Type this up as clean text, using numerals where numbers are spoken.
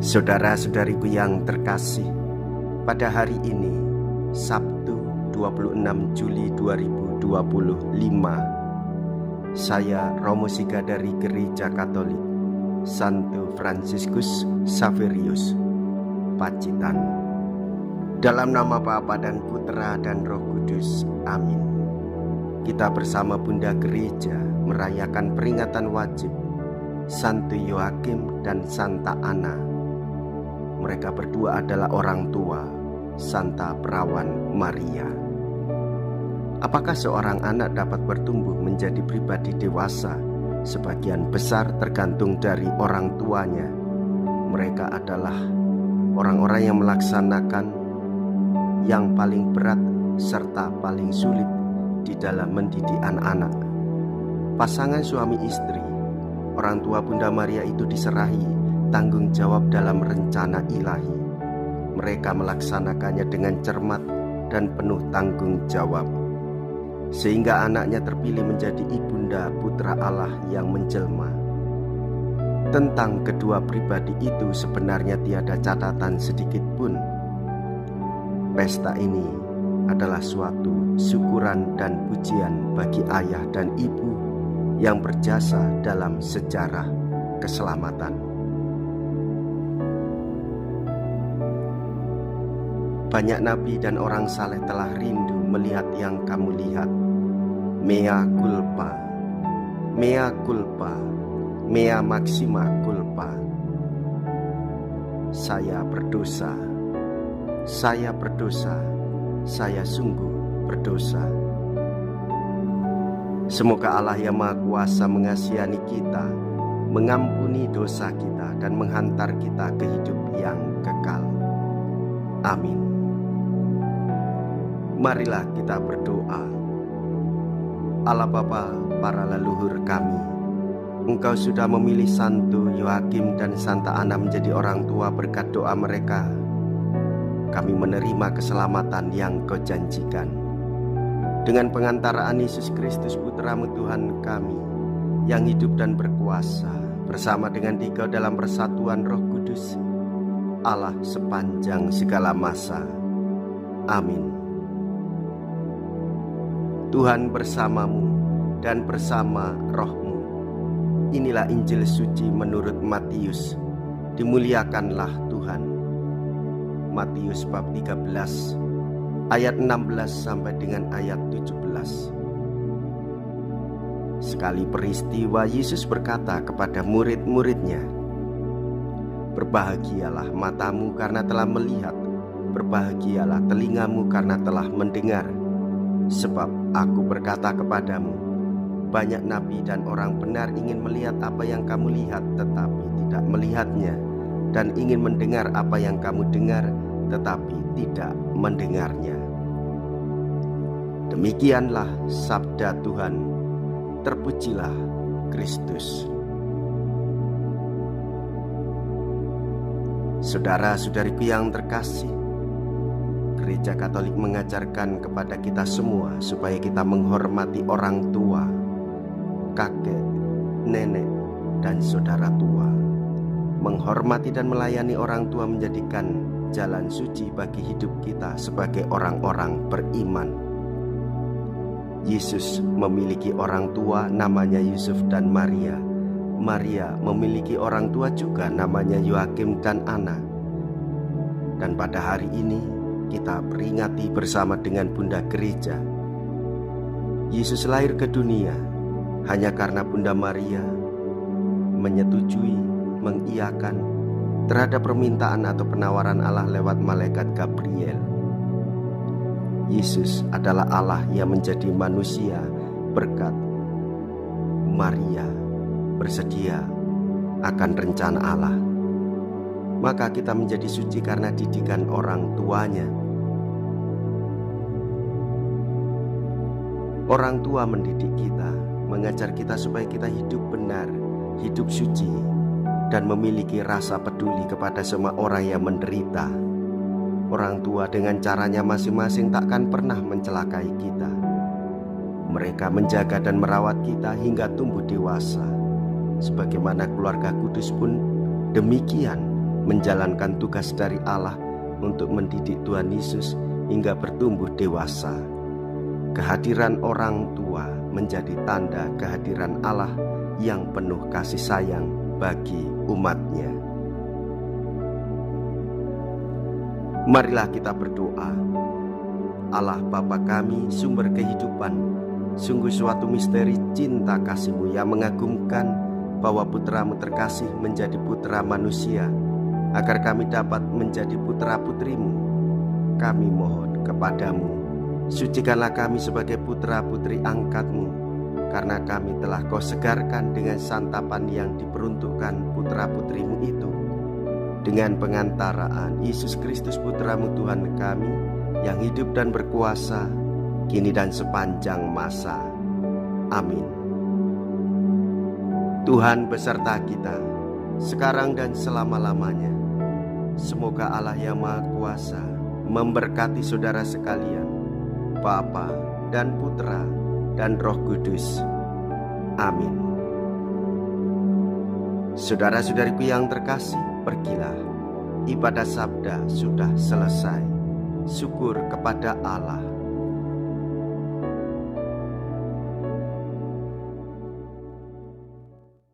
Saudara-saudariku yang terkasih, pada hari ini, Sabtu 26 Juli 2025, saya Romo Siga dari Gereja Katolik Santo Fransiskus Xaverius, Pacitan. Dalam nama Bapa dan Putra dan Roh Kudus, amin. Kita bersama Bunda Gereja merayakan peringatan wajib Santo Yoakim dan Santa Ana. Mereka berdua adalah orang tua Santa Perawan Maria. Apakah seorang anak dapat bertumbuh menjadi pribadi dewasa? Sebagian besar tergantung dari orang tuanya. Mereka adalah orang-orang yang melaksanakan yang paling berat serta paling sulit di dalam mendidik anak-anak. Pasangan suami istri, orang tua Bunda Maria itu diserahi tanggung jawab dalam rencana ilahi. Mereka melaksanakannya dengan cermat dan penuh tanggung jawab, sehingga anaknya terpilih menjadi ibunda putra Allah yang menjelma. Tentang kedua pribadi itu sebenarnya tiada catatan sedikit pun. Pesta ini adalah suatu syukuran dan pujian bagi ayah dan ibu yang berjasa dalam sejarah keselamatan. Banyak nabi dan orang saleh telah rindu melihat yang kamu lihat. Mea culpa, mea culpa, mea maxima culpa. Saya berdosa, saya berdosa, saya sungguh berdosa. Semoga Allah yang Maha Kuasa mengasihani kita, mengampuni dosa kita, dan menghantar kita ke hidup yang kekal. Amin. Marilah kita berdoa. Allah Bapa, para leluhur kami, Engkau sudah memilih Santo Yoakim dan Santa Ana menjadi orang tua. Berkat doa mereka, kami menerima keselamatan yang Kau janjikan. Dengan pengantaraan Yesus Kristus Putra-Mu Tuhan kami, yang hidup dan berkuasa, bersama dengan Dikau dalam persatuan Roh Kudus, Allah sepanjang segala masa. Amin. Tuhan bersamamu dan bersama rohmu. Inilah Injil suci menurut Matius. Dimuliakanlah Tuhan. Matius bab 13 ayat 16 sampai dengan ayat 17. Sekali peristiwa Yesus berkata kepada murid-muridnya, "Berbahagialah matamu karena telah melihat, berbahagialah telingamu karena telah mendengar. Sebab aku berkata kepadamu, banyak nabi dan orang benar ingin melihat apa yang kamu lihat tetapi tidak melihatnya, dan ingin mendengar apa yang kamu dengar tetapi tidak mendengarnya." Demikianlah sabda Tuhan. Terpujilah Kristus. Saudara-saudariku yang terkasih, Gereja Katolik mengajarkan kepada kita semua supaya kita menghormati orang tua, kakek, nenek, dan saudara tua. Menghormati dan melayani orang tua menjadikan jalan suci bagi hidup kita sebagai orang-orang beriman. Yesus memiliki orang tua namanya Yusuf dan Maria. Maria memiliki orang tua juga namanya Yoakim dan Ana. Dan pada hari ini kita peringati bersama dengan Bunda Gereja. Yesus lahir ke dunia hanya karena Bunda Maria menyetujui, mengiyakan terhadap permintaan atau penawaran Allah lewat malaikat Gabriel. Yesus adalah Allah yang menjadi manusia berkat Maria bersedia akan rencana Allah. Maka kita menjadi suci karena didikan orang tuanya. Orang tua mendidik kita, mengajar kita supaya kita hidup benar, hidup suci, dan memiliki rasa peduli kepada semua orang yang menderita. Orang tua dengan caranya masing-masing takkan pernah mencelakai kita. Mereka menjaga dan merawat kita hingga tumbuh dewasa. Sebagaimana keluarga kudus pun demikian menjalankan tugas dari Allah untuk mendidik Tuhan Yesus hingga bertumbuh dewasa. Kehadiran orang tua menjadi tanda kehadiran Allah yang penuh kasih sayang bagi umatnya. Marilah kita berdoa. Allah Bapa kami, sumber kehidupan, sungguh suatu misteri cinta kasih-Mu yang mengagumkan bahwa putra-Mu terkasih menjadi putra manusia, agar kami dapat menjadi putra-putri-Mu. Kami mohon kepadamu, sucikanlah kami sebagai putra-putri angkat-Mu, karena kami telah Kau segarkan dengan santapan yang diperuntukkan putra-putri-Mu itu, dengan pengantaraan Yesus Kristus putra-Mu Tuhan kami, yang hidup dan berkuasa kini dan sepanjang masa. Amin. Tuhan beserta kita sekarang dan selama-lamanya. Semoga Allah yang Maha Kuasa memberkati saudara sekalian, Bapa dan Putra dan Roh Kudus. Amin. Saudara-saudariku yang terkasih, pergilah. Ibadah sabda sudah selesai. Syukur kepada Allah.